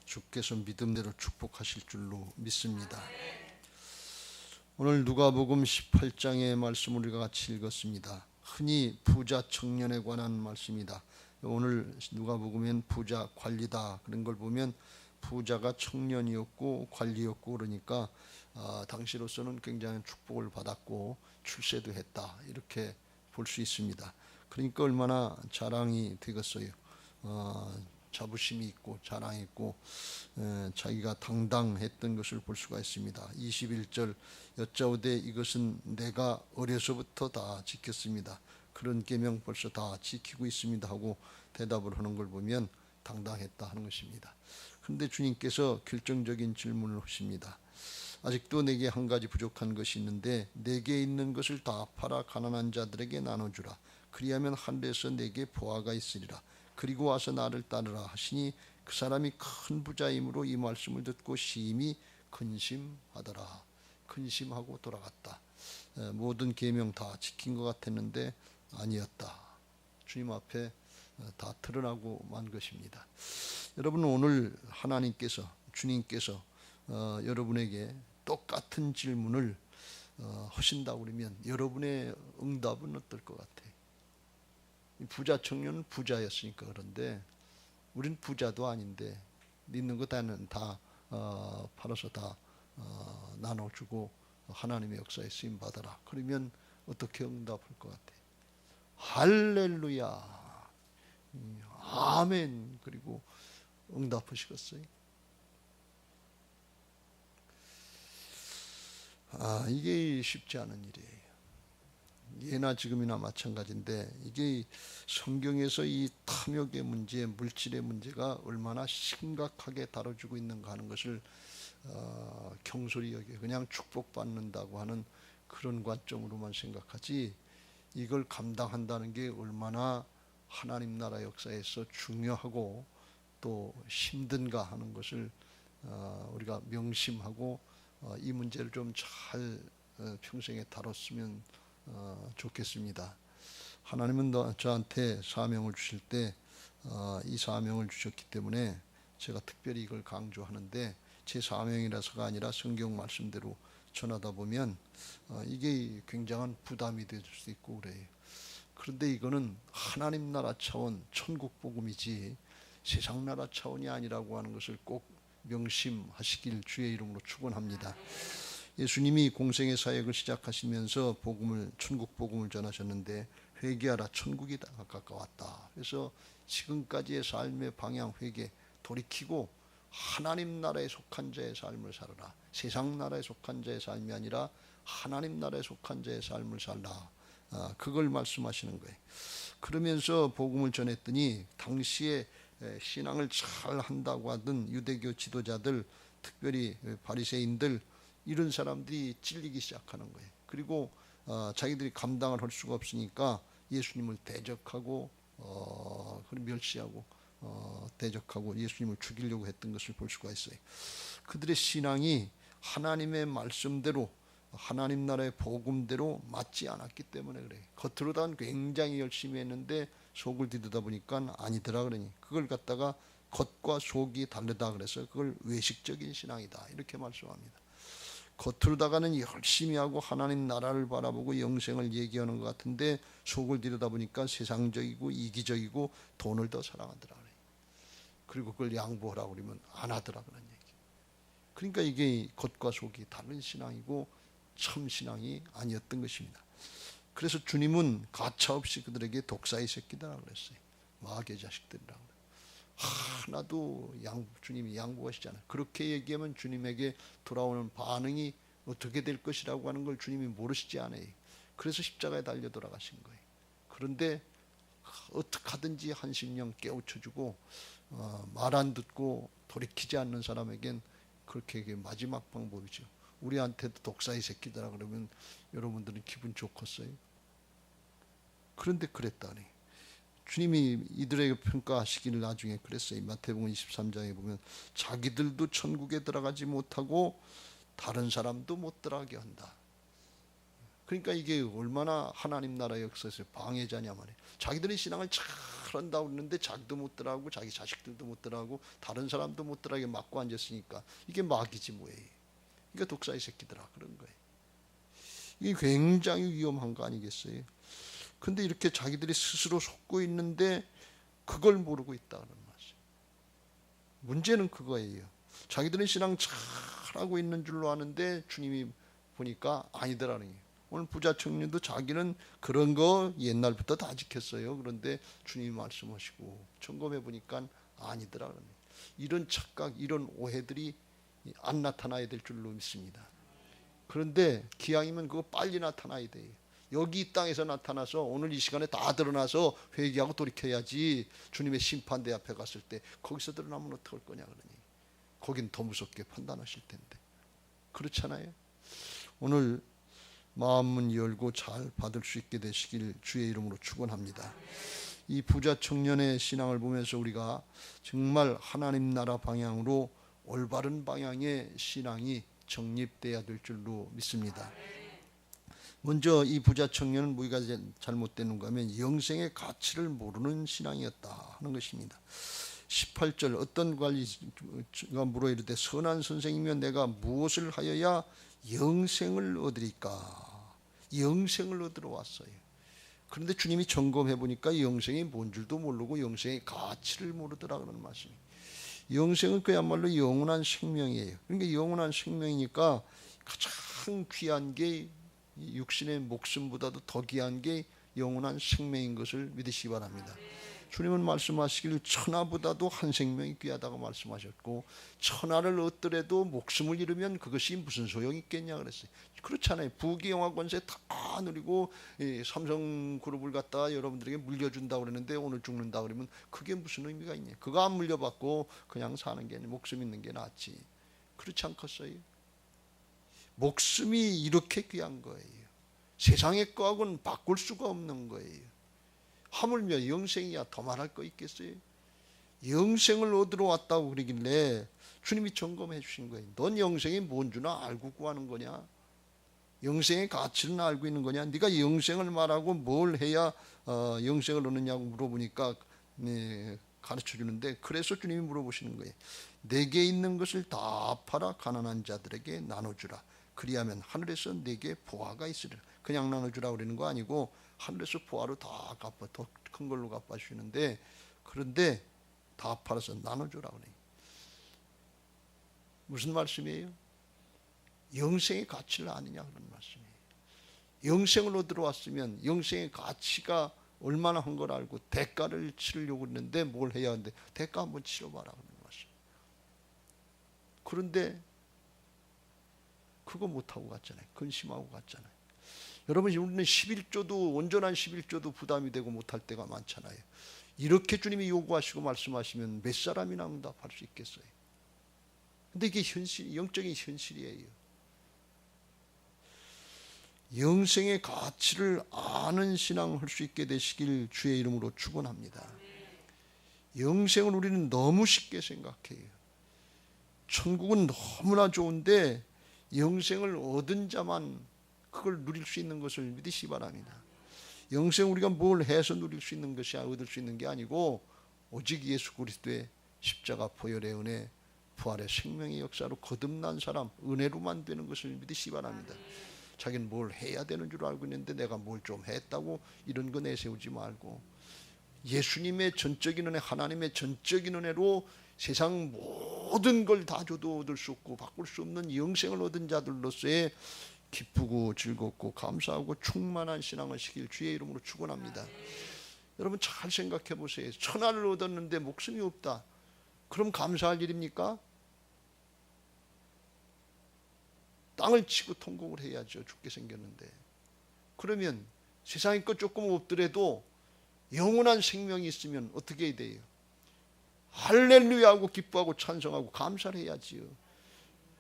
주께서 믿음대로 축복하실 줄로 믿습니다. 오늘 누가복음 18장의 말씀을 우리가 같이 읽었습니다. 흔히 부자 청년에 관한 말씀이다. 오늘 누가복음엔 부자 관리다 그런 걸 보면 부자가 청년이었고 관리였고 그러니까 당시로서는 굉장히 축복을 받았고 출세도 했다 이렇게 볼 수 있습니다. 그러니까 얼마나 자랑이 되겠어요. 자부심이 있고 자랑이 있고 자기가 당당했던 것을 볼 수가 있습니다. 21절 여짜오되 이것은 내가 어려서부터 다 지켰습니다. 그런 계명 벌써 다 지키고 있습니다 하고 대답을 하는 걸 보면 당당했다 하는 것입니다. 그런데 주님께서 결정적인 질문을 하십니다. 아직도 내게 한 가지 부족한 것이 있는데 내게 있는 것을 다 팔아 가난한 자들에게 나눠주라. 그리하면 하늘에서 내게 보화가 있으리라. 그리고 와서 나를 따르라 하시니 그 사람이 큰 부자이므로 이 말씀을 듣고 심히 근심하더라. 근심하고 돌아갔다. 모든 계명 다 지킨 것 같았는데 아니었다. 주님 앞에 다 드러나고 만 것입니다. 여러분 오늘 하나님께서 주님께서 여러분에게 똑같은 질문을 하신다고 그러면 여러분의 응답은 어떨 것 같아요? 부자 청년은 부자였으니까 그런데 우린 부자도 아닌데 있는 것 다 팔아서 다 나눠주고 하나님의 역사에 쓰임받아라. 그러면 어떻게 응답할 것 같아요? 할렐루야 아멘 그리고 응답하시겠어요? 이게 쉽지 않은 일이에요. 예나 지금이나 마찬가지인데 이게 성경에서 이 탐욕의 문제, 물질의 문제가 얼마나 심각하게 다뤄지고 있는가 하는 것을 경솔히 여겨 그냥 축복받는다고 하는 그런 관점으로만 생각하지 이걸 감당한다는 게 얼마나 하나님 나라 역사에서 중요하고 또 힘든가 하는 것을 우리가 명심하고 이 문제를 좀 잘 평생에 다뤘으면 좋겠습니다. 하나님은 저한테 사명을 주실 때 이 사명을 주셨기 때문에 제가 특별히 이걸 강조하는데 제 사명이라서가 아니라 성경 말씀대로 전하다 보면 이게 굉장한 부담이 될 수 있고 그래요. 그런데 이거는 하나님 나라 차원 천국 복음이지 세상 나라 차원이 아니라고 하는 것을 꼭 명심하시길 주의 이름으로 축원합니다. 예수님이 공생의 사역을 시작하시면서 천국 복음을 전하셨는데 회개하라 천국이 가까웠다. 그래서 지금까지의 삶의 방향 회개 돌이키고 하나님 나라에 속한 자의 삶을 살아라. 세상 나라에 속한 자의 삶이 아니라 하나님 나라에 속한 자의 삶을 살라. 그걸 말씀하시는 거예요. 그러면서 복음을 전했더니 당시에 신앙을 잘 한다고 하던 유대교 지도자들 특별히 바리새인들 이런 사람들이 찔리기 시작하는 거예요. 그리고 자기들이 감당을 할 수가 없으니까 예수님을 대적하고 멸시하고 대적하고 예수님을 죽이려고 했던 것을 볼 수가 있어요. 그들의 신앙이 하나님의 말씀대로 하나님 나라의 복음대로 맞지 않았기 때문에 그래요. 겉으로는 굉장히 열심히 했는데 속을 뒤두다 보니까 아니더라 그러니 그걸 갖다가 겉과 속이 다르다 그래서 그걸 외식적인 신앙이다 이렇게 말씀합니다. 겉으로다가는 열심히 하고 하나님 나라를 바라보고 영생을 얘기하는 것 같은데 속을 들여다보니까 세상적이고 이기적이고 돈을 더 사랑하더라 그래요. 그리고 그걸 양보하라고 그러면 안 하더라 그런 얘기. 그러니까 이게 겉과 속이 다른 신앙이고 참 신앙이 아니었던 것입니다. 그래서 주님은 가차없이 그들에게 독사의 새끼다라고 그랬어요. 마귀의 자식들이라고. 하나도 주님이 양보하시잖아요. 그렇게 얘기하면 주님에게 돌아오는 반응이 어떻게 될 것이라고 하는 걸 주님이 모르시지 않아요. 그래서 십자가에 달려 돌아가신 거예요. 그런데 어떻게 하든지 한심령 깨우쳐주고 말 안 듣고 돌이키지 않는 사람에겐 그렇게 마지막 방법이죠. 우리한테도 독사의 새끼더라 그러면 여러분들은 기분 좋겠어요? 그런데 그랬다니. 주님이 이들에게 평가하시기를 나중에 그랬어요. 마태복음 23장에 보면 자기들도 천국에 들어가지 못하고 다른 사람도 못 들어가게 한다. 그러니까 이게 얼마나 하나님 나라 역사에서 방해자냐 말이에요. 자기들이 신앙을 잘한다고 그러는데 자기도 못 들어가고 자기 자식들도 못 들어가고 다른 사람도 못 들어가게 막고 앉았으니까 이게 마귀지 뭐예요. 이게 독사의 새끼들아 그런 거예요. 이게 굉장히 위험한 거 아니겠어요? 근데 이렇게 자기들이 스스로 속고 있는데 그걸 모르고 있다는 말이에요. 문제는 그거예요. 자기들은 신앙 잘하고 있는 줄로 아는데 주님이 보니까 아니더라는 거예요. 오늘 부자 청년도 자기는 그런 거 옛날부터 다 지켰어요. 그런데 주님이 말씀하시고 점검해 보니까 아니더라는 거예요. 이런 착각, 이런 오해들이 안 나타나야 될 줄로 믿습니다. 그런데 기왕이면 그거 빨리 나타나야 돼요. 여기 이 땅에서 나타나서 오늘 이 시간에 다 드러나서 회개하고 돌이켜야지. 주님의 심판대 앞에 갔을 때 거기서 드러나면 어떡할 거냐 그러니 거긴 더 무섭게 판단하실 텐데 그렇잖아요. 오늘 마음문 열고 잘 받을 수 있게 되시길 주의 이름으로 축원합니다. 이 부자 청년의 신앙을 보면서 우리가 정말 하나님 나라 방향으로 올바른 방향의 신앙이 정립돼야 될 줄로 믿습니다. 먼저 이 부자 청년은 뭐가 잘못되는가 하면 영생의 가치를 모르는 신앙이었다 하는 것입니다. 18절 어떤 관리가 물어 이르되 선한 선생이면 내가 무엇을 하여야 영생을 얻으리까. 영생을 얻으러 왔어요. 그런데 주님이 점검해 보니까 영생이 뭔 줄도 모르고 영생의 가치를 모르더라 그런 말씀이에요. 영생은 그야말로 영원한 생명이에요. 그러니까 영원한 생명이니까 가장 귀한 게 육신의 목숨보다도 더 귀한 게 영원한 생명인 것을 믿으시기 바랍니다. 주님은 말씀하시길 천하보다도 한 생명이 귀하다고 말씀하셨고 천하를 얻더라도 목숨을 잃으면 그것이 무슨 소용이 있겠냐 그랬어요. 그렇잖아요. 부귀영화 권세 다 누리고 삼성그룹을 갖다가 여러분들에게 물려준다고 그러는데 오늘 죽는다 그러면 그게 무슨 의미가 있냐. 그거 안 물려받고 그냥 사는 게 목숨 있는 게 낫지. 그렇지 않겠어요? 목숨이 이렇게 귀한 거예요. 세상의 거하고는 바꿀 수가 없는 거예요. 하물며 영생이야 더 말할 거 있겠어요? 영생을 얻으러 왔다고 그러길래 주님이 점검해 주신 거예요. 넌 영생이 뭔 주나 알고 구하는 거냐? 영생의 가치는 알고 있는 거냐? 네가 영생을 말하고 뭘 해야 영생을 얻느냐고 물어보니까 가르쳐 주는데 그래서 주님이 물어보시는 거예요. 내게 있는 것을 다 팔아 가난한 자들에게 나눠주라. 그리하면 하늘에서 내게 보화가 있으리라. 그냥 나눠주라 그러는 거 아니고 하늘에서 보화로 다 갚아 더 큰 걸로 갚아주시는데 그런데 다 팔아서 나눠주라 그래요. 무슨 말씀이에요? 영생의 가치를 아느냐 그런 말씀이에요. 영생을 얻으러 왔으면 영생의 가치가 얼마나 한 걸 알고 대가를 치르려고 했는데 뭘 해야 하는데 대가 한번 치러봐라 그런 말씀. 그런데 그거 못하고 갔잖아요. 근심하고 갔잖아요. 여러분 우리는 11조도 온전한 11조도 부담이 되고 못할 때가 많잖아요. 이렇게 주님이 요구하시고 말씀하시면 몇 사람이나 응답할 수 있겠어요. 근데 이게 현실, 영적인 현실이에요. 영생의 가치를 아는 신앙을 할 수 있게 되시길 주의 이름으로 축원합니다. 영생을 우리는 너무 쉽게 생각해요. 천국은 너무나 좋은데 영생을 얻은 자만 그걸 누릴 수 있는 것을 믿으시기 바랍니다. 영생 우리가 뭘 해서 누릴 수 있는 것이 얻을 수 있는 게 아니고 오직 예수 그리스도의 십자가 보혈의 은혜 부활의 생명의 역사로 거듭난 사람 은혜로만 되는 것을 믿으시기 바랍니다. 자기는 뭘 해야 되는 줄 알고 있는데 내가 뭘 좀 했다고 이런 거 내세우지 말고 예수님의 전적인 은혜 하나님의 전적인 은혜로 세상 모든 걸 다 줘도 얻을 수 없고 바꿀 수 없는 영생을 얻은 자들로서의 기쁘고 즐겁고 감사하고 충만한 신앙을 시킬 주의 이름으로 축원합니다. 여러분 잘 생각해 보세요. 천하를 얻었는데 목숨이 없다. 그럼 감사할 일입니까? 땅을 치고 통곡을 해야죠. 죽게 생겼는데. 그러면 세상의 것 조금 없더라도 영원한 생명이 있으면 어떻게 해야 돼요? 할렐루야 하고 기뻐하고 찬송하고 감사를 해야지요.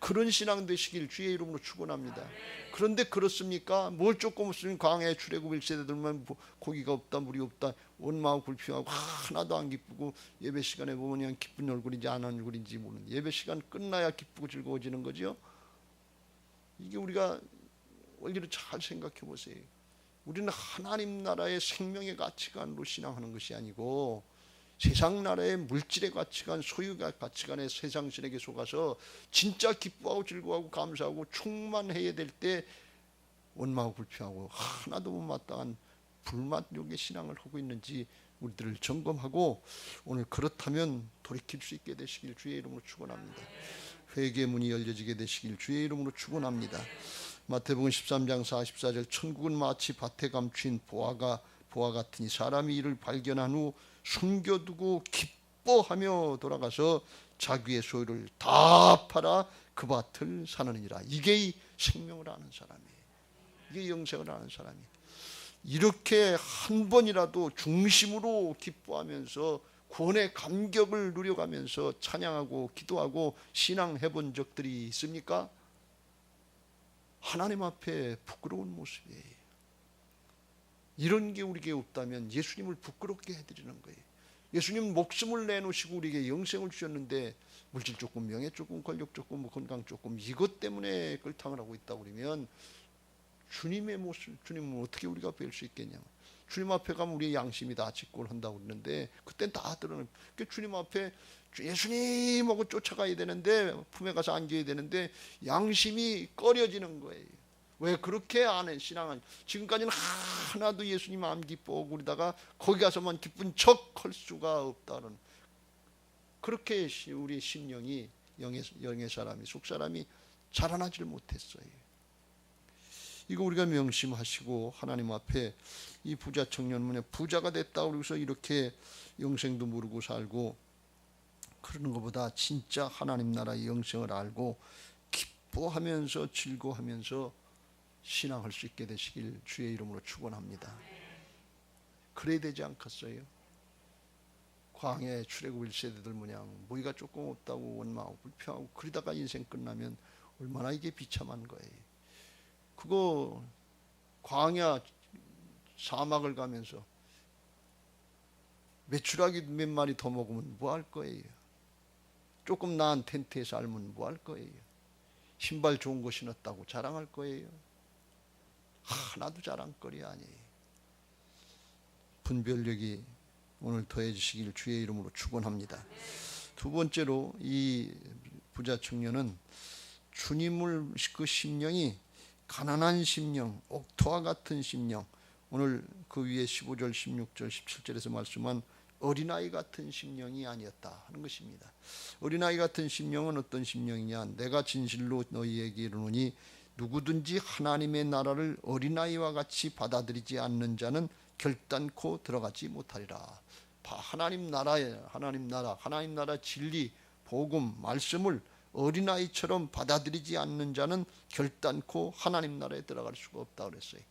그런 신앙 되시길 주의 이름으로 축원합니다. 그런데 그렇습니까? 뭘 조금 없으면 광야에 출애굽 1세대 들면 고기가 없다 물이 없다 원망하고 불평하고 하나도 안 기쁘고 예배 시간에 보면 그냥 기쁜 얼굴인지 안 하는 얼굴인지 모르는 예배 시간 끝나야 기쁘고 즐거워지는 거죠. 이게 우리가 원리를 잘 생각해 보세요. 우리는 하나님 나라의 생명의 가치관으로 신앙하는 것이 아니고 세상 나라의 물질의 가치관, 소유의 가치관에 세상신에게 속아서 진짜 기뻐하고 즐거워하고 감사하고 충만해야 될 때 원망하고 불평하고 하나도 못마땅한 불만족의 신앙을 하고 있는지 우리들을 점검하고 오늘 그렇다면 돌이킬 수 있게 되시길 주의 이름으로 축원합니다. 회개의 문이 열려지게 되시길 주의 이름으로 축원합니다. 마태복음 13장 44절 천국은 마치 밭에 감춘 보화가 같으니 사람이 이를 발견한 후 숨겨두고 기뻐하며 돌아가서 자기의 소유를 다 팔아 그 밭을 사느니라. 이게 이 생명을 아는 사람이에요. 이게 영생을 아는 사람이에요. 이렇게 한 번이라도 중심으로 기뻐하면서 구원의 감격을 누려가면서 찬양하고 기도하고 신앙해 본 적들이 있습니까? 하나님 앞에 부끄러운 모습이에요. 이런 게 우리에게 없다면 예수님을 부끄럽게 해드리는 거예요. 예수님 목숨을 내놓으시고 우리에게 영생을 주셨는데 물질 조금, 명예 조금, 권력 조금, 건강 조금 이것 때문에 끌탕을 하고 있다 그러면 주님의 모습, 주님은 어떻게 우리가 뵐 수 있겠냐. 주님 앞에 가면 우리의 양심이 다 직고한다고 그러는데 그땐 다 드러나요. 주님 앞에 예수님하고 쫓아가야 되는데 품에 가서 앉아야 되는데 양심이 꺼려지는 거예요. 왜 그렇게 아는 신앙은 지금까지는 하나도 예수님 안 기뻐하고 그러다가 거기 가서만 기쁜 척 할 수가 없다는 그렇게 우리 심령이 영의 사람이 속사람이 자라나질 못했어요. 이거 우리가 명심하시고 하나님 앞에 이 부자 청년문에 부자가 됐다고 그래서 이렇게 영생도 모르고 살고 그러는 것보다 진짜 하나님 나라의 영생을 알고 기뻐하면서 즐거워하면서 신앙할 수 있게 되시길 주의 이름으로 축원합니다. 그래야 되지 않겠어요? 광야에 출애굽 1세대들 모양 모이가 조금 없다고 원망하고 불평하고 그러다가 인생 끝나면 얼마나 이게 비참한 거예요. 그거 광야 사막을 가면서 메추라기 몇 마리 더 먹으면 뭐 할 거예요? 조금 나은 텐트에 살면 뭐 할 거예요? 신발 좋은 거 신었다고 자랑할 거예요? 하나도 자랑거리 아니에요. 분별력이 오늘 더해지시길 주의 이름으로 축원합니다. 두 번째로 이 부자 청년은 주님을 그 심령이 가난한 심령, 옥토와 같은 심령, 오늘 그 위에 15절, 16절, 17절에서 말씀한 어린아이 같은 심령이 아니었다 하는 것입니다. 어린아이 같은 심령은 어떤 심령이냐? 내가 진실로 너희에게 이르노니 누구든지 하나님의 나라를 어린아이와 같이 받아들이지 않는 자는 결단코 들어가지 못하리라. 하나님 나라 진리, 복음, 말씀을 어린아이처럼 받아들이지 않는 자는 결단코 하나님 나라에 들어갈 수가 없다 그랬어요.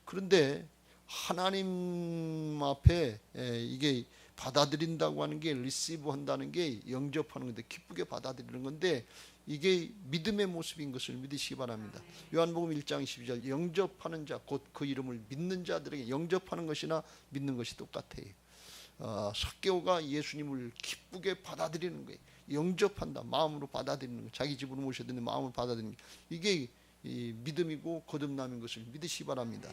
그런데 하나님 앞에 이게 받아들인다고 하는 게 리시브 한다는 게 영접하는 건데 기쁘게 받아들이는 건데 이게 믿음의 모습인 것을 믿으시기 바랍니다. 요한복음 1장 12절 영접하는 자 곧 그 이름을 믿는 자들에게 영접하는 것이나 믿는 것이 똑같아요. 삭개오가 예수님을 기쁘게 받아들이는 거예요. 영접한다. 마음으로 받아들이는 거예요. 자기 집으로 모셔야 되는 마음을 받아들이는 거예요. 이게 이 믿음이고 거듭남인 것을 믿으시기 바랍니다.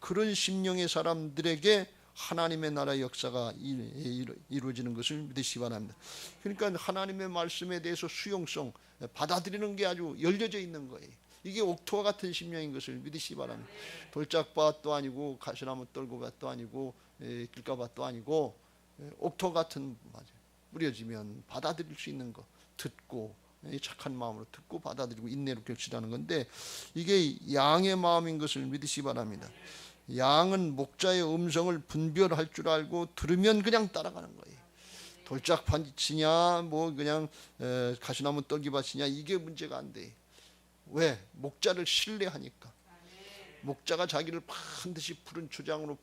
그런 심령의 사람들에게 하나님의 나라의 역사가 이루어지는 것을 믿으시기 바랍니다. 그러니까 하나님의 말씀에 대해서 수용성, 받아들이는 게 아주 열려져 있는 거예요. 이게 옥토와 같은 심령인 것을 믿으시기 바랍니다. 돌짝밭도 아니고 가시나무 떨고밭도 아니고 길가밭도 아니고 옥토 같은 뿌려지면 받아들일 수 있는 거, 듣고 착한 마음으로 듣고 받아들이고 인내로 결실하는 건데 이게 양의 마음인 것을 믿으시기 바랍니다. 양은 목자의 음성을 분별할 줄 알고 들으면 그냥 따라가는 거예요. 돌짝밭이냐 뭐 그냥 가시나무 떨기밭이냐 이게 문제가 안 돼. 왜? 목자를 신뢰하니까. 목자가 자기를 반드시 푸른 초장으로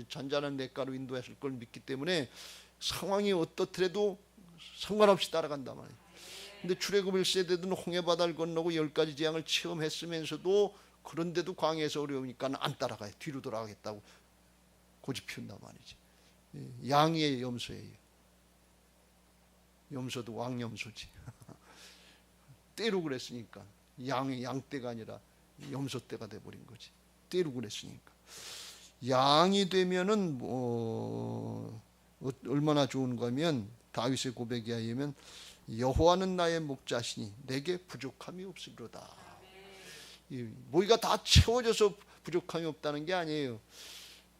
잔잔한 냇가로 인도했을 걸 믿기 때문에 상황이 어떻더라도 상관없이 따라간단 말이에요. 근데 출애굽 1세대들은 홍해바다를 건너고 10가지 재앙을 체험했으면서도 그런데도 광야에서 어려우니까 안 따라가요. 뒤로 돌아가겠다고 고집 피운단 말이지. 양의 염소예요. 염소도 왕염소지. 떼로 그랬으니까 양떼가 아니라 염소 떼가 돼버린 거지. 떼로 그랬으니까. 양이 되면은 얼마나 좋은가 하면 다윗의 고백에 의하면 여호와는 나의 목자시니 내게 부족함이 없으리로다. 모이가 다 채워져서 부족함이 없다는 게 아니에요.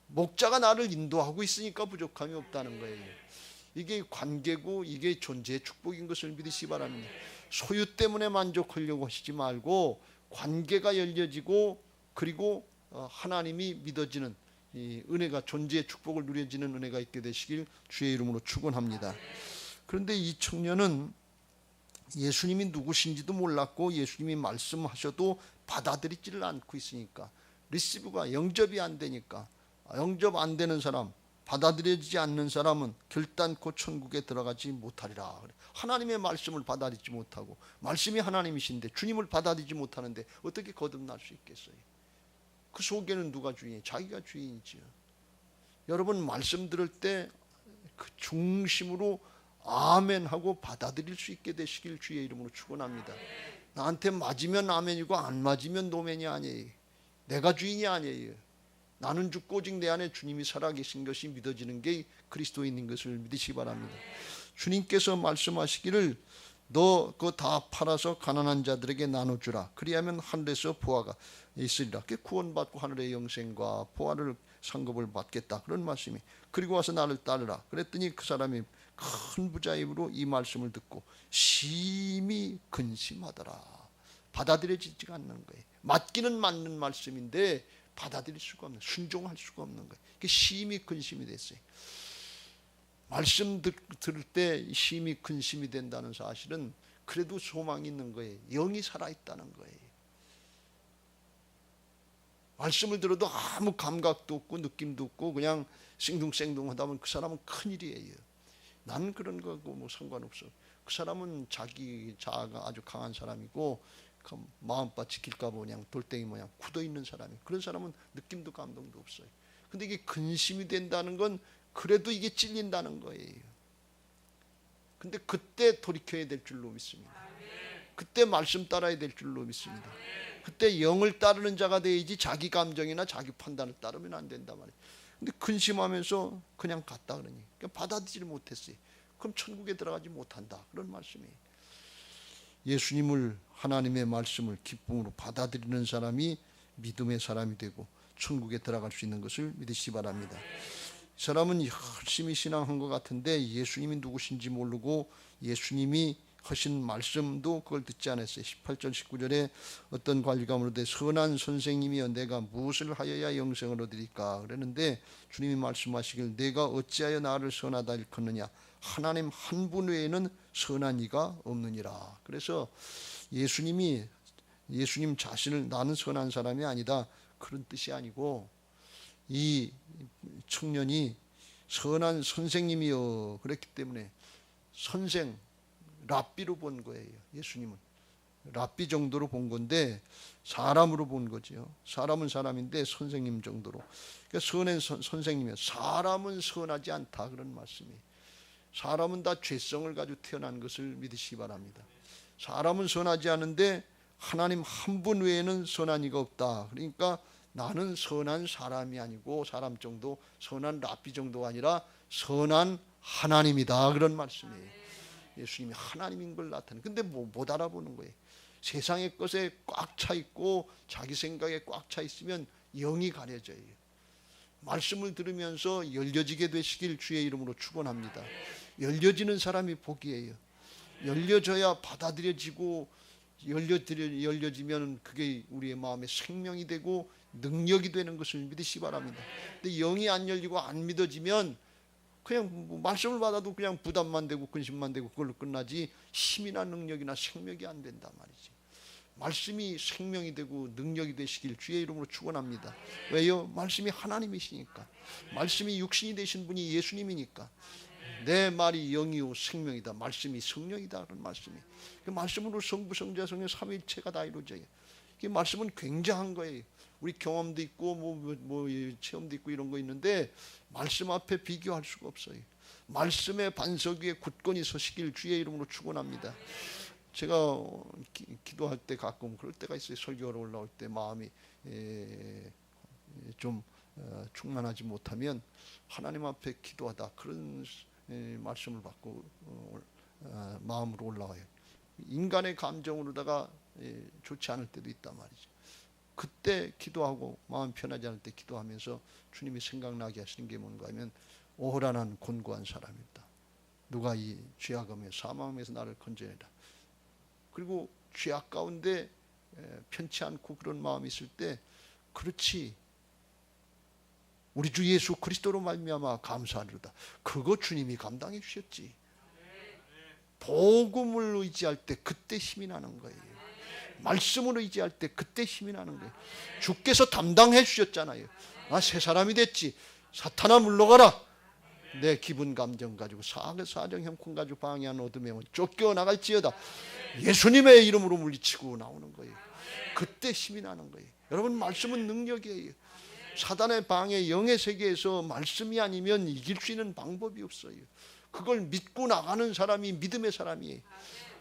목자가 나를 인도하고 있으니까 부족함이 없다는 거예요. 이게 관계고 이게 존재의 축복인 것을 믿으시기 바랍니다. 소유 때문에 만족하려고 하시지 말고 관계가 열려지고 그리고 하나님이 믿어지는 이 은혜가, 존재의 축복을 누려지는 은혜가 있게 되시길 주의 이름으로 축원합니다. 그런데 이 청년은 예수님이 누구신지도 몰랐고 예수님이 말씀하셔도 받아들이지를 않고 있으니까, 리시브가 영접이 안 되니까, 영접 안 되는 사람, 받아들여지지 않는 사람은 결단코 천국에 들어가지 못하리라. 하나님의 말씀을 받아들이지 못하고, 말씀이 하나님이신데 주님을 받아들이지 못하는데 어떻게 거듭날 수 있겠어요? 그 속에는 누가 주인이에요? 자기가 주인이지요. 여러분 말씀 들을 때 그 중심으로 아멘 하고 받아들일 수 있게 되시길 주의 이름으로 축원합니다. 나한테 맞으면 아멘이고 안 맞으면 노멘이 아니에요. 내가 주인이 아니에요. 나는 죽고 오직 내 안에 주님이 살아계신 것이 믿어지는 게 그리스도인인 것을 믿으시기 바랍니다. 주님께서 말씀하시기를 너 그거 다 팔아서 가난한 자들에게 나눠주라. 그리하면 하늘에서 보화가 있으리라. 구원받고 하늘의 영생과 보화를 상급을 받겠다. 그런 말씀이. 그리고 와서 나를 따르라. 그랬더니 그 사람이 큰 부자의 입으로 이 말씀을 듣고 심히 근심하더라. 받아들여지지가 않는 거예요. 맞기는 맞는 말씀인데 받아들일 수가 없는, 순종할 수가 없는 거예요. 심히 근심이 됐어요. 말씀 들을 때 심히 근심이 된다는 사실은 그래도 소망이 있는 거예요. 영이 살아있다는 거예요. 말씀을 들어도 아무 감각도 없고 느낌도 없고 그냥 생둥생둥하다면 그 사람은 큰일이에요. 나는 그런 거고 뭐 상관없어. 그 사람은 자아가 아주 강한 사람이고 그 마음밭 지킬까 봐 그냥 돌덩이 모양 굳어있는 사람이, 그런 사람은 느낌도 감동도 없어요. 근데 이게 근심이 된다는 건 그래도 이게 찔린다는 거예요. 근데 그때 돌이켜야 될 줄로 믿습니다. 그때 말씀 따라야 될 줄로 믿습니다. 그때 영을 따르는 자가 돼야지 자기 감정이나 자기 판단을 따르면 안 된단 말이에요. 근데 근심하면서 그냥 갔다 그러니 그러니까 받아들이지 못했어요. 그럼 천국에 들어가지 못한다, 그런 말씀이에요. 예수님을, 하나님의 말씀을 기쁨으로 받아들이는 사람이 믿음의 사람이 되고 천국에 들어갈 수 있는 것을 믿으시기 바랍니다. 이 사람은 열심히 신앙한 것 같은데 예수님이 누구신지 모르고 예수님이 하신 말씀도 그걸 듣지 않았어요. 18절 19절에 어떤 관리감으로 선한 선생님이여 내가 무엇을 하여야 영생을 얻으리까 그랬는데 주님이 말씀하시길 내가 어찌하여 나를 선하다 일컫느냐 하나님 한 분 외에는 선한 이가 없느니라. 그래서 예수님 자신을 나는 선한 사람이 아니다 그런 뜻이 아니고 이 청년이 선한 선생님이여 그랬기 때문에 선생 랍비로 본 거예요. 예수님은 랍비 정도로 본 건데 사람으로 본 거죠. 사람은 사람인데 선생님 정도로. 그러니까 선한 선생님이에요. 사람은 선하지 않다 그런 말씀이에요. 사람은 다 죄성을 가지고 태어난 것을 믿으시기 바랍니다. 사람은 선하지 않은데 하나님 한 분 외에는 선한 이가 없다. 그러니까 나는 선한 사람이 아니고 사람 정도, 선한 랍비 정도가 아니라 선한 하나님이다 그런 말씀이에요. 예수님이 하나님인 걸 나타내. 근데 못 알아보는 거예요. 세상의 것에 꽉 차 있고 자기 생각에 꽉 차 있으면 영이 가려져요. 말씀을 들으면서 열려지게 되시길 주의 이름으로 축원합니다. 열려지는 사람이 복이에요. 열려져야 받아들여지고 열려지면 그게 우리의 마음에 생명이 되고 능력이 되는 것을 믿으시기 바랍니다. 근데 영이 안 열리고 안 믿어지면 그냥 말씀을 받아도 그냥 부담만 되고 근심만 되고 그걸로 끝나지 힘이나 능력이나 생명이 안 된단 말이지. 말씀이 생명이 되고 능력이 되시길 주의 이름으로 축원합니다. 왜요? 말씀이 하나님이시니까. 말씀이 육신이 되신 분이 예수님이니까. 내 말이 영이요 생명이다. 말씀이 성령이다. 그런 말씀이. 그 말씀으로 성부, 성자, 성령 삼위일체가 다 이루어져요. 그 말씀은 굉장한 거예요. 우리 경험도 있고 뭐 체험도 있고 이런 거 있는데 말씀 앞에 비교할 수가 없어요. 말씀의 반석 위에 굳건히 서시길 주의 이름으로 축원합니다. 제가 기도할 때 가끔 그럴 때가 있어요. 설교로 올라올 때 마음이 좀 충만하지 못하면 하나님 앞에 기도하다 그런 말씀을 받고 마음으로 올라와요. 인간의 감정으로다가 좋지 않을 때도 있단 말이죠. 그때 기도하고 마음 편하지 않을 때 기도하면서 주님이 생각나게 하시는 게 뭔가 하면 오호라는 곤고한 사람이다. 누가 이 죄악음의 사망에서 나를 건져내라. 그리고 죄악 가운데 편치 않고 그런 마음이 있을 때 그렇지 우리 주 예수 그리스도로 말미암아 감사하리로다. 그거 주님이 감당해 주셨지. 복음을 의지할 때 그때 힘이 나는 거예요. 말씀을 의지할 때 그때 힘이 나는 거예요. 주께서 담당해 주셨잖아요. 나 새 사람이 됐지. 사탄아 물러가라. 내 기분 감정 가지고 사정 형편 가지고 방해한 어둠에 쫓겨나갈지어다. 예수님의 이름으로 물리치고 나오는 거예요. 그때 힘이 나는 거예요. 여러분 말씀은 능력이에요. 사단의 방해 영의 세계에서 말씀이 아니면 이길 수 있는 방법이 없어요. 그걸 믿고 나가는 사람이 믿음의 사람이에요.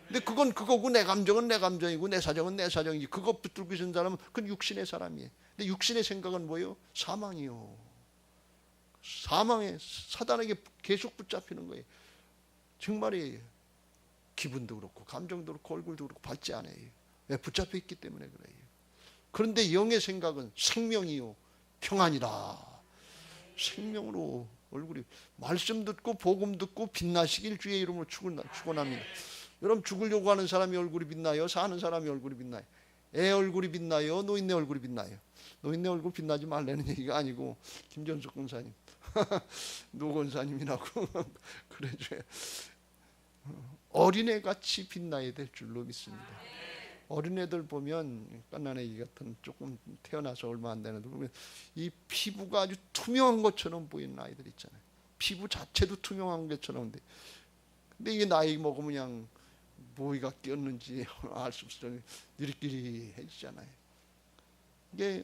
근데 그건 그거고 내 감정은 내 감정이고 내 사정은 내 사정이지. 그거 붙들고 있는 사람은 그건 육신의 사람이에요. 근데 육신의 생각은 뭐예요? 사망이요. 사망에 사단에게 계속 붙잡히는 거예요. 정말이에요. 기분도 그렇고 감정도 그렇고 얼굴도 그렇고 밝지 않아요. 왜? 붙잡혀 있기 때문에 그래요. 그런데 영의 생각은 생명이요 평안이라. 생명으로 얼굴이 말씀 듣고 복음 듣고 빛나시길 주의 이름으로 축원합니다. 여러분 죽으려고 하는 사람이 얼굴이 빛나요? 사는 사람이 얼굴이 빛나요? 애 얼굴이 빛나요? 노인네 얼굴이 빛나요? 노인네 얼굴 빛나지 말라는 얘기가 아니고 김전숙 권사님 노 권사님이라고 그래줘요. 어린애같이 빛나야 될 줄로 믿습니다. 어린애들 보면 깐난애기 같은 조금 태어나서 얼마 안 되는 애들 보면 이 피부가 아주 투명한 것처럼 보이는 아이들 있잖아요. 피부 자체도 투명한 것처럼. 근데 이게 나이 먹으면 그냥 뭐가 꼈는지 알 수 없을 정도로 느릿느릿해지잖아요. 이게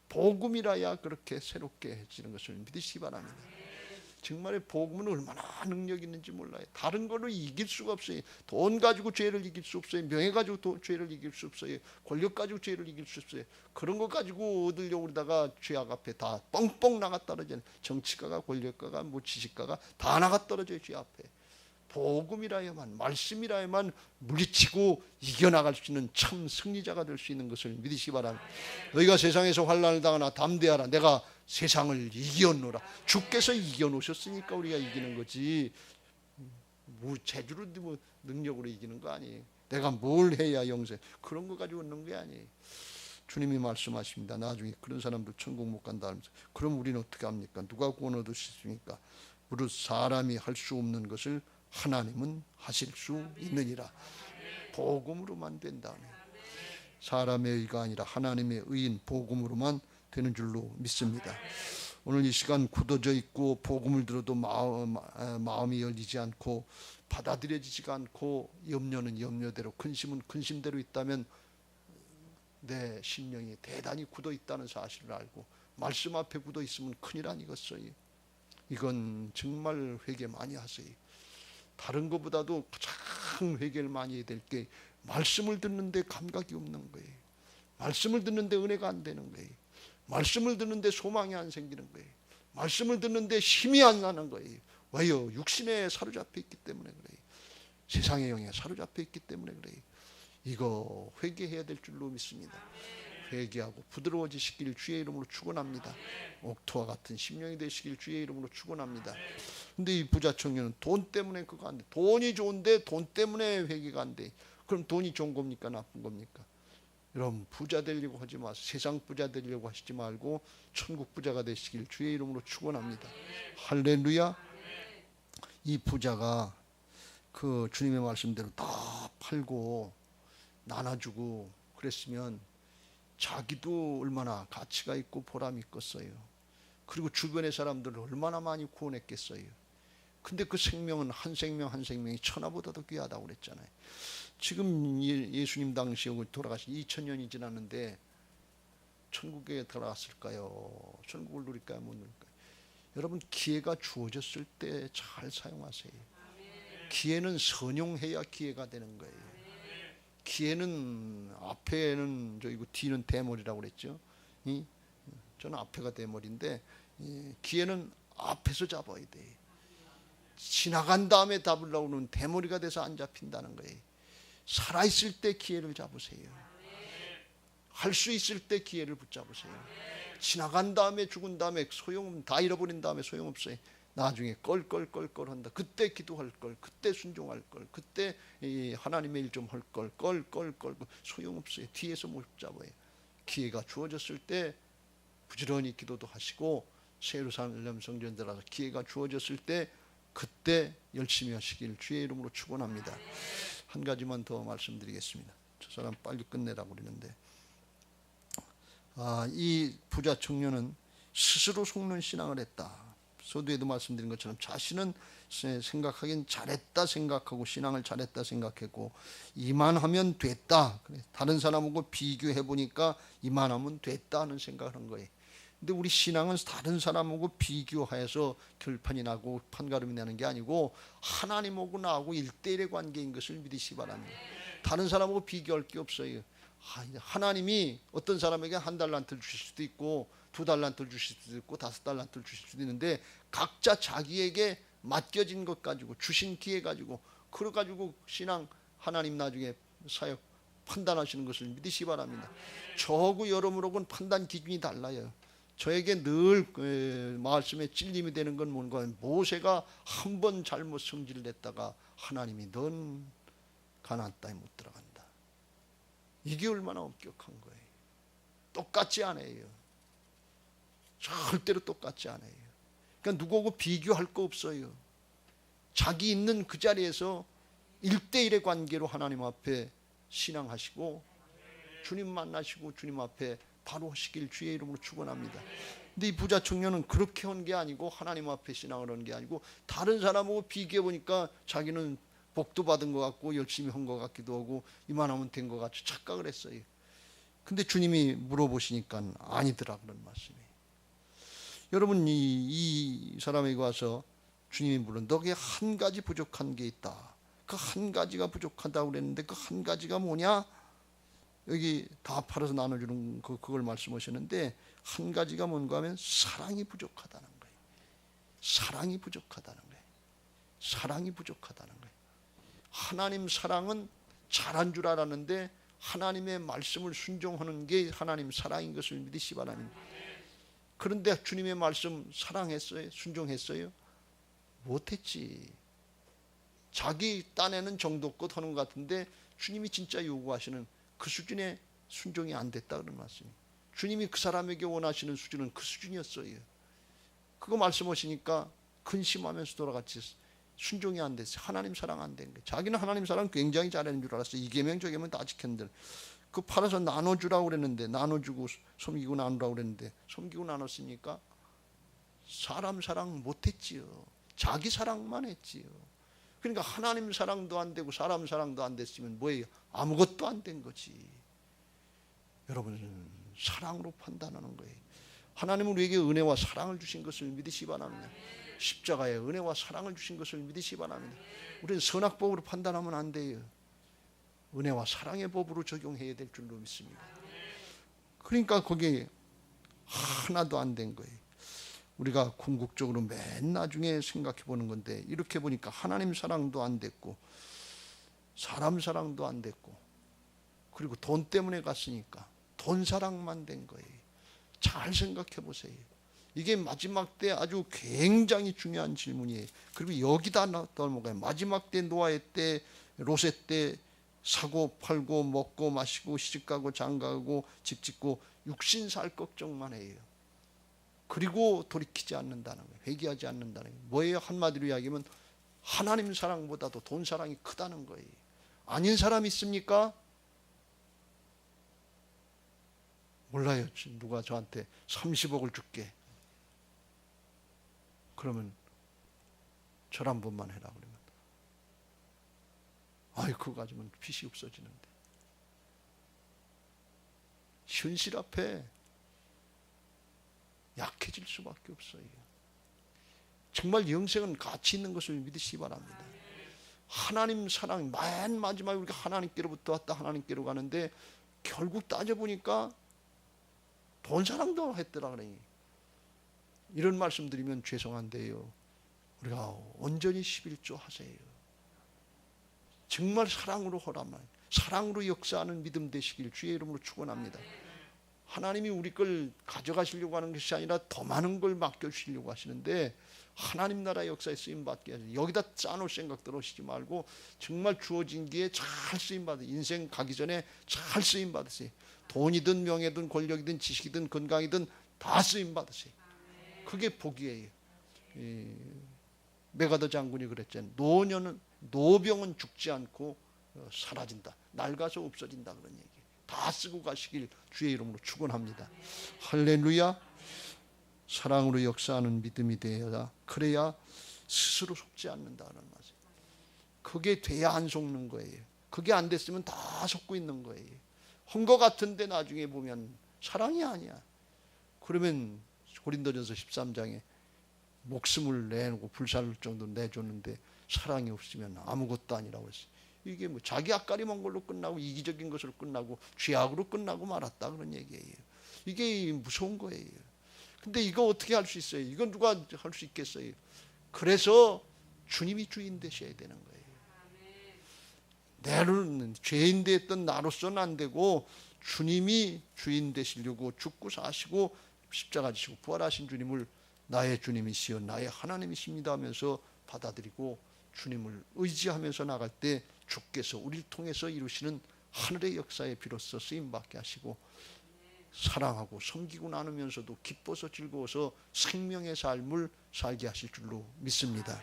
복음이라야 그렇게 새롭게 해지는 것을 믿으시기 바랍니다. 정말 복음은 얼마나 능력 있는지 몰라요. 다른 걸로 이길 수가 없어요. 돈 가지고 죄를 이길 수 없어요. 명예 가지고 죄를 이길 수 없어요. 권력 가지고 죄를 이길 수 없어요. 그런 거 가지고 얻으려고 그러다가 죄악 앞에 다 뻥뻥 나가 떨어져요. 정치가가 권력가가 뭐 지식가가 다 나가 떨어져요. 죄 앞에. 복음이라야만 말씀이라야만 물리치고 이겨나갈 수 있는 참 승리자가 될 수 있는 것을 믿으시기 바랍니다. 너희가 세상에서 환난을 당하나 담대하라. 내가 세상을 이겨노라. 주께서 이겨놓으셨으니까 우리가 이기는 거지. 뭐 재주로 뭐 능력으로 이기는 거 아니에요. 내가 뭘 해야 영생 그런 거 가지고 얻는 게 아니에요. 주님이 말씀하십니다. 나중에 그런 사람들 천국 못 간다 하면서 그럼 우리는 어떻게 합니까? 누가 구원 얻을 수 있습니까? 무릇 사람이 할 수 없는 것을 하나님은 하실 수 있느니라. 복음으로만 된다면 사람의 의가 아니라 하나님의 의인 복음으로만 되는 줄로 믿습니다. 오늘 이 시간 굳어져 있고 복음을 들어도 마음이 열리지 않고 받아들여지지가 않고 염려는 염려대로 근심은 근심대로 있다면 내 심령이 대단히 굳어 있다는 사실을 알고 말씀 앞에 굳어 있으면 큰일 아니겠어요. 이건 정말 회개 많이 하세요. 다른 것보다도 가장 회개를 많이 해야 될 게 말씀을 듣는데 감각이 없는 거예요. 말씀을 듣는데 은혜가 안 되는 거예요. 말씀을 듣는데 소망이 안 생기는 거예요. 말씀을 듣는데 힘이 안 나는 거예요. 왜요? 육신에 사로잡혀 있기 때문에 그래요. 세상의 영에 사로잡혀 있기 때문에 그래요. 이거 회개해야 될 줄로 믿습니다. 회개하고 부드러워지시길 주의 이름으로 축원합니다. 옥토와 같은 심령이 되시길 주의 이름으로 축원합니다. 근데 이 부자 청년은 돈 때문에 그거 안 돼. 돈이 좋은데 돈 때문에 회개가 안 돼. 그럼 돈이 좋은 겁니까? 나쁜 겁니까? 여러분 부자 되려고 하지 마세요. 세상 부자 되려고 하시지 말고 천국 부자가 되시길 주의 이름으로 축원합니다. 할렐루야. 이 부자가 그 주님의 말씀대로 다 팔고 나눠주고 그랬으면 자기도 얼마나 가치가 있고 보람이 있겠어요. 그리고 주변의 사람들을 얼마나 많이 구원했겠어요. 근데 그 생명은 한 생명 한 생명이 천하보다도 귀하다고 그랬잖아요. 지금 예수님 당시에 돌아가신 2000년이 지났는데 천국에 들어갔을까요? 천국을 누릴까요? 못 누릴까요? 여러분 기회가 주어졌을 때 잘 사용하세요. 기회는 선용해야 기회가 되는 거예요. 기회는 앞에는 저이고 뒤는 대머리라고 그랬죠. 저는 앞에가 대머리인데 기회는 앞에서 잡아야 돼. 지나간 다음에 잡으려고 하면 대머리가 돼서 안 잡힌다는 거예요. 살아있을 때 기회를 잡으세요. 할 수 있을 때 기회를 붙잡으세요. 지나간 다음에 죽은 다음에 다 잃어버린 다음에 소용없어요. 나중에 껄껄껄껄 한다. 그때 기도할 걸, 그때 순종할 걸, 그때 하나님의 일 좀 할 걸, 껄껄껄 소용없어요. 뒤에서 못 잡아요. 기회가 주어졌을 때 부지런히 기도도 하시고 예루살렘 성전 들어가서 기회가 주어졌을 때 그때 열심히 하시길 주의 이름으로 축원합니다. 한 가지만 더 말씀드리겠습니다. 저 사람 빨리 끝내라고 그러는데 이 부자 청년은 스스로 속는 신앙을 했다. 서두에도 말씀드린 것처럼 자신은 생각하기엔 잘했다 생각하고 신앙을 잘했다 생각했고 이만하면 됐다. 다른 사람하고 비교해 보니까 이만하면 됐다 하는 생각을 한 거예요. 근데 우리 신앙은 다른 사람하고 비교해서 결판이 나고 판가름이 나는 게 아니고 하나님하고 나하고 1대1의 관계인 것을 믿으시기 바랍니다. 다른 사람하고 비교할 게 없어요. 하나님이 어떤 사람에게 1달란트를 주실 수도 있고 2달란트를 주실 수도 있고 5달란트를 주실 수도 있는데 각자 자기에게 맡겨진 것 가지고 주신 기회 가지고 그래 가지고 신앙 하나님 나중에 사역 판단하시는 것을 믿으시기 바랍니다. 저하고 여러분하고는 판단 기준이 달라요. 저에게 늘 말씀에 찔림이 되는 건 뭔가 모세가 한 번 잘못 성질냈다가 하나님이 넌 가나안 땅에 못 들어간다. 이게 얼마나 엄격한 거예요. 똑같지 않아요. 절대로 똑같지 않아요. 그러니까 누구하고 비교할 거 없어요. 자기 있는 그 자리에서 1대1의 관계로 하나님 앞에 신앙하시고 주님 만나시고 주님 앞에 바로 하시길 주의 이름으로 축원합니다. 근데 이 부자 청년은 그렇게 한 게 아니고 하나님 앞에 신앙을 한 게 아니고 다른 사람하고 비교해 보니까 자기는 복도 받은 것 같고 열심히 한 것 같기도 하고 이만하면 된 것 같이 착각을 했어요. 근데 주님이 물어보시니까 아니더라 그런 말씀이에요. 여러분 이 사람에게 와서 주님이 물어 너에게 한 가지 부족한 게 있다. 그 한 가지가 부족하다고 그랬는데 그 한 가지가 뭐냐? 여기 다 팔아서 나눠주는 그걸 말씀하셨는데 한 가지가 뭔가 하면 사랑이 부족하다는 거예요. 사랑이 부족하다는 거예요. 사랑이 부족하다는 거예요. 하나님 사랑은 잘한 줄 알았는데 하나님의 말씀을 순종하는 게 하나님 사랑인 것을 믿으시기 바랍니다. 그런데 주님의 말씀 사랑했어요? 순종했어요? 못했지. 자기 딴에는 정도껏 하는 것 같은데 주님이 진짜 요구하시는 그 수준의 순종이 안 됐다 그런 말씀이에요. 주님이 그 사람에게 원하시는 수준은 그 수준이었어요. 그거 말씀하시니까 근심하면서 돌아갔지. 순종이 안 됐어요. 하나님 사랑 안 된 거예요. 자기는 하나님 사랑 굉장히 잘하는 줄 알았어요. 이 계명 저 계명 다 지켰는데 그 팔아서 나눠주라고 그랬는데 나눠주고 섬기고 나누라고 그랬는데 섬기고 나눴으니까 사람 사랑 못했지요. 자기 사랑만 했지요. 그러니까 하나님 사랑도 안 되고 사람 사랑도 안 됐으면 뭐예요? 아무것도 안 된 거지. 여러분은 사랑으로 판단하는 거예요. 하나님은 우리에게 은혜와 사랑을 주신 것을 믿으시기 바랍니다. 십자가에 은혜와 사랑을 주신 것을 믿으시기 바랍니다. 우리는 선악법으로 판단하면 안 돼요. 은혜와 사랑의 법으로 적용해야 될 줄로 믿습니다. 그러니까 거기에 하나도 안 된 거예요. 우리가 궁극적으로 맨 나중에 생각해 보는 건데 이렇게 보니까 하나님 사랑도 안 됐고 사람 사랑도 안 됐고 그리고 돈 때문에 갔으니까 돈 사랑만 된 거예요. 잘 생각해 보세요. 이게 마지막 때 아주 굉장히 중요한 질문이에요. 그리고 여기다 넘어가요. 마지막 때 노아의 때 롯의 때 사고 팔고 먹고 마시고 시집가고 장가가고 집 짓고 육신 살 걱정만 해요. 그리고 돌이키지 않는다는 거예요. 회개하지 않는다는 거예요. 뭐예요? 한마디로 이야기하면 하나님 사랑보다도 돈 사랑이 크다는 거예요. 아닌 사람 있습니까? 몰라요. 누가 저한테 30억을 줄게. 그러면 절 한 번만 해라 그러면 아이 그거 가지면 빚이 없어지는데 현실 앞에 약해질 수밖에 없어요. 정말 영생은 가치 있는 것을 믿으시기 바랍니다. 하나님 사랑, 맨 마지막에 우리가 하나님께로부터 왔다 하나님께로 가는데 결국 따져보니까 돈 사랑도 했더라 그러니. 이런 말씀 드리면 죄송한데요, 우리가 온전히 11조 하세요. 정말 사랑으로 허락만, 사랑으로 역사하는 믿음 되시길 주의 이름으로 축원합니다. 하나님이 우리 걸 가져가시려고 하는 것이 아니라 더 많은 걸 맡겨주시려고 하시는데, 하나님 나라 역사에 쓰임받게 하세요. 여기다 짜놓을 생각 들으시지 말고 정말 주어진 기에 잘 쓰임받으세요. 인생 가기 전에 잘 쓰임받으세요. 돈이든 명예든 권력이든 지식이든 건강이든 다 쓰임받으세요. 그게 복이에요. 메가더 장군이 그랬잖아요. 노병은 죽지 않고 사라진다. 낡아서 없어진다. 그런 얘기. 다 쓰고 가시길 주의 이름으로 축원합니다. 할렐루야. 사랑으로 역사하는 믿음이 되어야, 그래야 스스로 속지 않는다는 말이에요. 그게 돼야 안 속는 거예요. 그게 안 됐으면 다 속고 있는 거예요. 한 거 같은데 나중에 보면 사랑이 아니야. 그러면 고린도전서 13장에 목숨을 내놓고 불살을 정도 내줬는데 사랑이 없으면 아무것도 아니라고 했어요. 이게 뭐 자기 앞가림한 걸로 끝나고 이기적인 것으로 끝나고 죄악으로 끝나고 말았다 그런 얘기예요. 이게 무서운 거예요. 근데 이거 어떻게 할 수 있어요? 이건 누가 할 수 있겠어요? 그래서 주님이 주인 되셔야 되는 거예요. 나는 죄인 됐던 나로서는 안 되고 주님이 주인 되시려고 죽고 사시고 십자가 지시고 부활하신 주님을 나의 주님이시여 나의 하나님이십니다 하면서 받아들이고 주님을 의지하면서 나갈 때 주께서 우리를 통해서 이루시는 하늘의 역사에 비로소 쓰임받게 하시고 사랑하고 섬기고 나누면서도 기뻐서 즐거워서 생명의 삶을 살게 하실 줄로 믿습니다.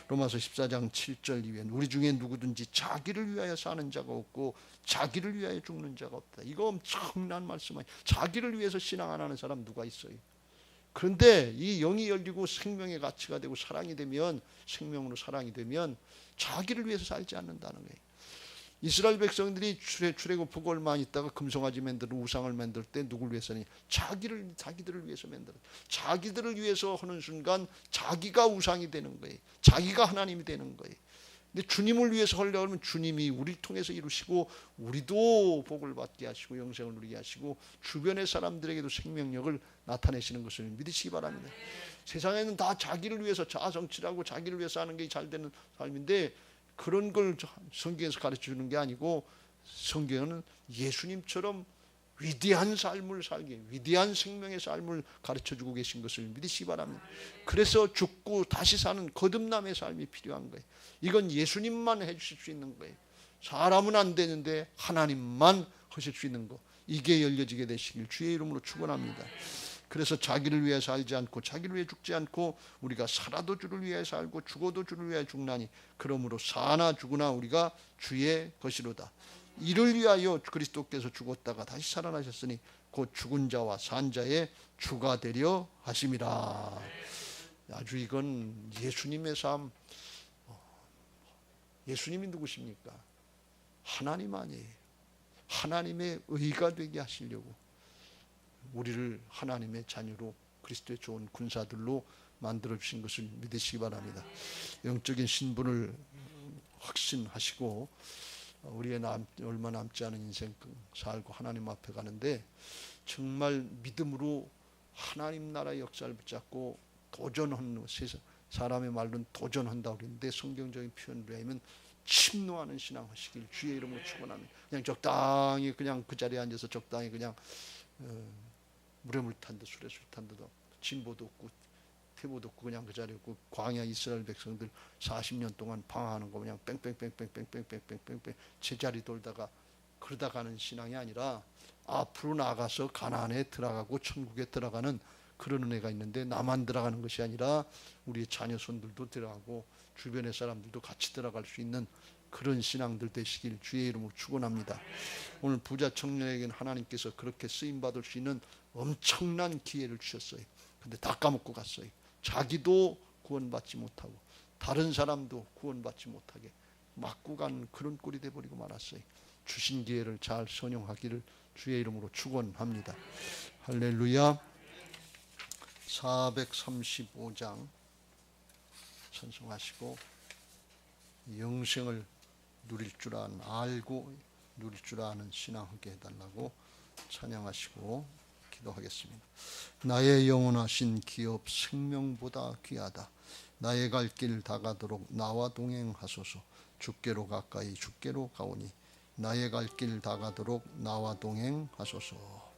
로마서 14장 7절 이후에 우리 중에 누구든지 자기를 위하여 사는 자가 없고 자기를 위하여 죽는 자가 없다. 이거 엄청난 말씀 아니에요. 자기를 위해서 신앙 안 하는 사람 누가 있어요? 그런데 이 영이 열리고 생명의 가치가 되고 사랑이 되면, 생명으로 사랑이 되면 자기를 위해서 살지 않는다는 거예요. 이스라엘 백성들이 출애굽 얼마 있다가 금송아지 만들고 우상을 만들 때 누굴 위해서니? 자기들을 위해서 만들어. 자기들을 위해서 하는 순간 자기가 우상이 되는 거예요. 자기가 하나님이 되는 거예요. 근데 주님을 위해서 하려고 하면 주님이 우리를 통해서 이루시고 우리도 복을 받게 하시고 영생을 누리게 하시고 주변의 사람들에게도 생명력을 나타내시는 것을 믿으시기 바랍니다. 세상에는 다 자기를 위해서 자아성취하고 자기를 위해서 하는 게 잘 되는 삶인데, 그런 걸 성경에서 가르쳐주는 게 아니고 성경은 예수님처럼 위대한 삶을 살게, 위대한 생명의 삶을 가르쳐주고 계신 것을 믿으시기 바랍니다. 그래서 죽고 다시 사는 거듭남의 삶이 필요한 거예요. 이건 예수님만 해주실 수 있는 거예요. 사람은 안 되는데 하나님만 하실 수 있는 거, 이게 열려지게 되시길 주의 이름으로 축원합니다. 그래서 자기를 위해 살지 않고 자기를 위해 죽지 않고 우리가 살아도 주를 위해 살고 죽어도 주를 위해 죽나니 그러므로 사나 죽으나 우리가 주의 것이로다. 이를 위하여 그리스도께서 죽었다가 다시 살아나셨으니 곧 죽은 자와 산 자의 주가 되려 하심이라. 아주 이건 예수님의 삶. 예수님이 누구십니까? 하나님 아니에요. 하나님의 의가 되게 하시려고 우리를 하나님의 자녀로 그리스도의 좋은 군사들로 만들어 주신 것을 믿으시기 바랍니다. 영적인 신분을 확신하시고 우리의 얼마 남지 않은 인생 살고 하나님 앞에 가는데 정말 믿음으로 하나님 나라의 역사를 붙잡고 도전하는, 사람의 말로는 도전한다고 그러는데 성경적인 표현으로 하면 침노하는 신앙 하시길 주의 이름으로 축원합니다. 그냥 적당히 그냥 그 자리에 앉아서 적당히 그냥 물에 물 탄 듯 술에 술 탄 듯 진보도 없고 태보도 없고 그냥 그 자리에 있고 광야 이스라엘 백성들 40년 동안 방황하는 거 그냥 뺑뺑뺑뺑뺑뺑뺑뺑뺑뺑 제자리 돌다가 그러다 가는 신앙이 아니라 앞으로 나가서 가나안에 들어가고 천국에 들어가는 그런 은혜가 있는데 나만 들어가는 것이 아니라 우리의 자녀 손들도 들어가고 주변의 사람들도 같이 들어갈 수 있는 그런 신앙들 되시길 주의 이름으로 축원합니다. 오늘 부자 청년에게는 하나님께서 그렇게 쓰임받을 수 있는 엄청난 기회를 주셨어요. 근데 다 까먹고 갔어요. 자기도 구원받지 못하고 다른 사람도 구원받지 못하게 막고 간 그런 꼴이 돼버리고 말았어요. 주신 기회를 잘 선용하기를 주의 이름으로 축원합니다. 할렐루야. 435장 찬송하시고 영생을 누릴 줄 아는, 알고 누릴 줄 아는 신앙하게 해달라고 찬양하시고 기도하겠습니다. 나의 영원하신 기업 생명보다 귀하다. 나의 갈 길 다가도록 나와 동행하소서. 주께로 가까이 주께로 가오니 나의 갈 길 다가도록 나와 동행하소서.